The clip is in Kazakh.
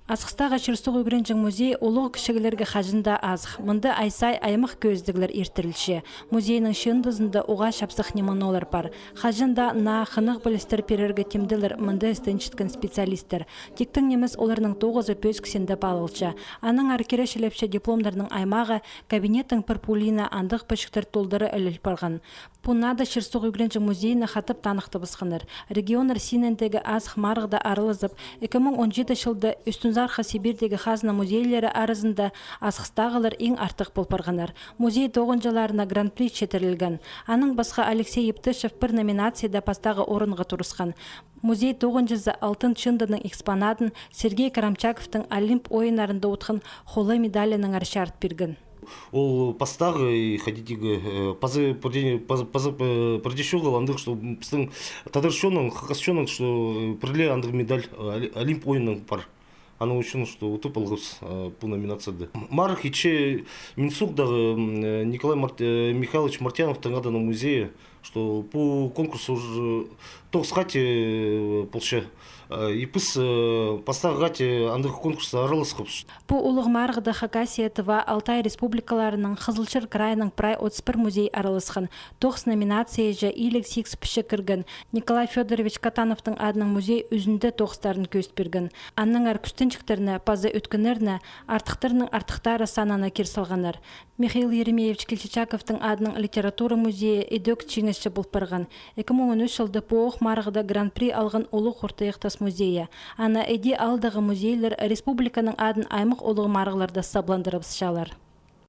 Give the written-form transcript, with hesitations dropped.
Асқыстағы Чырсуғы Гренжің музей олығы кішігілерге қажында азық. Мұнда айсай аймық көздігілер ертірілші. Музейінің шындызында оға шапсық неманолар бар. Қажында на қынық білістер перерге темділер мұнда істеншіткен специалистер. Тектің неміз оларының 9-ы пөз кісенді балылча. Аның аркері шелепші дипломдарының аймағы кабинеттің пірпулина андық пөшіктер толдары әліл барған. Пунада Чырсуғы Гренжің музейіні қатып танықты бысқыныр. Регионар синендегі азық марғыда арылызып, 2017 жылды Үстінзарха Сибирдегі қазына музейлері арызында асқыстағылар ең артық болпарғанар. Музей 9-жыларына гран-при четірілген. Аның басқа Алексей Ептышев бір номинацияда пастағы орынға тұрысқан. Музей 9-жылы алтын чындының экспонатын Сергей Карамчаковтың Олимп ойынарында отқан қолы медалінің аршарт берген. Ол пастағы ходитегі пазы продешевал андық, что тадаршоның, хақасшоның, что приле андық медаль Олимп ойының бар. Она учена, что утып алғыз по номинацияда. Марх иче Минсугдағы Николай Михайлович Мартьянов таңаданы музее, что по конкурсу уже тоқсқате полша. И пыс пастағате андық конкурса аралысқып. По улық марғыда Хакасиятыва Алтай республикаларының Қызылшыр крайының прай 31 музей аралысқан. 9 номинация жа илік 6 піші кірген. Николай Федорович Катановтың адының музей үзінді 9-тарын көст берген. Анның әркүстіншіктеріне, пазы өткінеріне, артықтарының артықтары санана керсалғанар. Михаил Еремеевич Кельчичаковтың адының литература музейі эдек чеңісші болып барған. 2013 жылды поғық марғыда гран-при алған олық ортаяқтас музейі. Ана әде алдағы музейлер республиканың адын аймық олығы марғыларда сабландырып шалар.